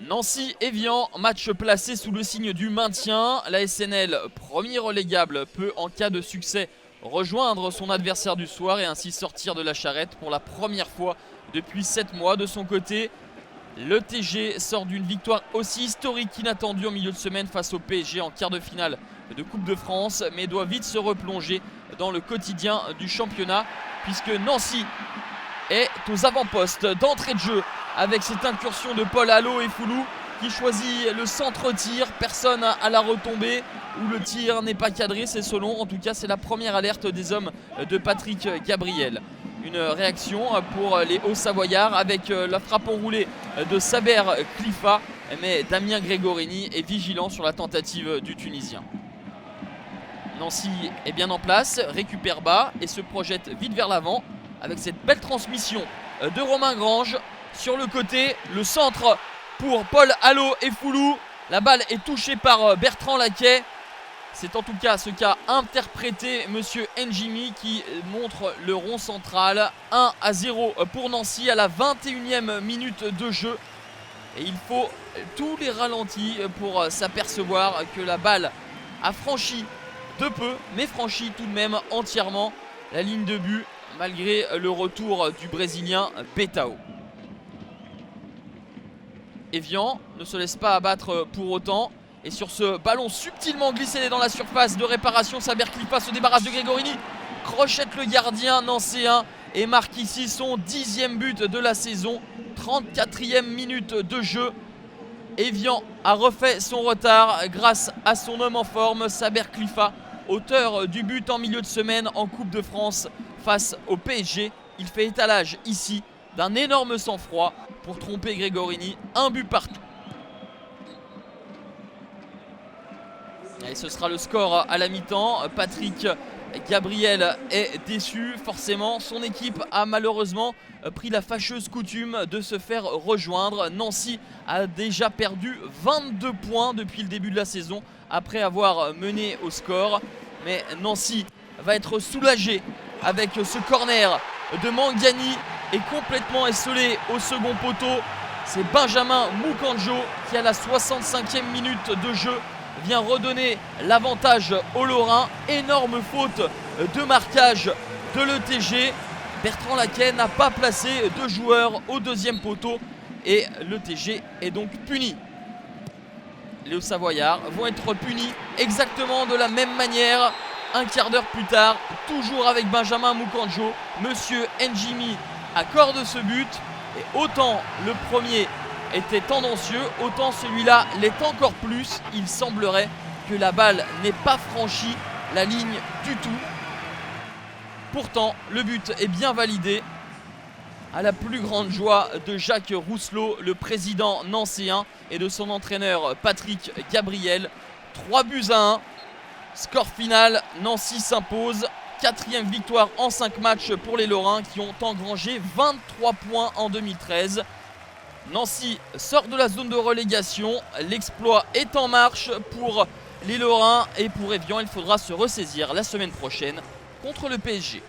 Nancy-Évian, match placé sous le signe du maintien. La SNL, premier relégable, peut en cas de succès rejoindre son adversaire du soir et ainsi sortir de la charrette pour la première fois depuis 7 mois. De son côté, le TG sort d'une victoire aussi historique qu'inattendue en milieu de semaine face au PSG en quart de finale de Coupe de France, mais doit vite se replonger dans le quotidien du championnat puisque Nancy est aux avant-postes d'entrée de jeu avec cette incursion de Paul Allo et Foulou qui choisit le centre-tir. Personne à la retombée où le tir n'est pas cadré, c'est Solon. En tout cas, c'est la première alerte des hommes de Patrick Gabriel. Une réaction pour les Hauts-Savoyards avec la frappe enroulée de Saber Khalifa, mais Damien Gregorini est vigilant sur la tentative du Tunisien. Nancy est bien en place, récupère bas et se projette vite vers l'avant avec cette belle transmission de Romain Grange sur le côté. Le centre pour Paul Allo et Foulou. La balle est touchée par Bertrand Laquet. C'est en tout cas ce qu'a interprété Monsieur Njimi qui montre le rond central. 1-0 pour Nancy à la 21e minute de jeu. Et il faut tous les ralentis pour s'apercevoir que la balle a franchi de peu, mais franchi tout de même entièrement la ligne de but malgré le retour du Brésilien Betao. Évian ne se laisse pas abattre pour autant. Et sur ce ballon subtilement glissé dans la surface de réparation, Saber Khalifa se débarrasse de Gregorini, crochette le gardien nancéen et marque ici son 10e but de la saison. 34e minute de jeu. Évian a refait son retard grâce à son homme en forme, Saber Khalifa, auteur du but en milieu de semaine en Coupe de France face au PSG. Il fait étalage ici d'un énorme sang-froid pour tromper Gregorini. Un but partout. Et ce sera le score à la mi-temps. Patrick Gabriel est déçu. Forcément, son équipe a malheureusement pris la fâcheuse coutume de se faire rejoindre. Nancy a déjà perdu 22 points depuis le début de la saison après avoir mené au score. Mais Nancy va être soulagé avec ce corner de Mangani et complètement esselé au second poteau. C'est Benjamin Mukanjo qui à la 65e minute de jeu vient redonner l'avantage aux Lorrains. Énorme faute de marquage de l'ETG. Bertrand Laquet n'a pas placé de joueurs au deuxième poteau et l'ETG est donc puni. Les Hauts-Savoyards vont être punis exactement de la même manière un quart d'heure plus tard, toujours avec Benjamin Mukanjo. Monsieur Njimi accorde ce but et autant le premier était tendancieux, autant celui-là l'est encore plus. Il semblerait que la balle n'ait pas franchi la ligne du tout. Pourtant, le but est bien validé à la plus grande joie de Jacques Rousselot, le président nancéen, et de son entraîneur Patrick Gabriel. 3-1. Score final, Nancy s'impose. 4e victoire en 5 matchs pour les Lorrains qui ont engrangé 23 points en 2013. Nancy sort de la zone de relégation. L'exploit est en marche pour les Lorrains et pour Évian. Il faudra se ressaisir la semaine prochaine contre le PSG.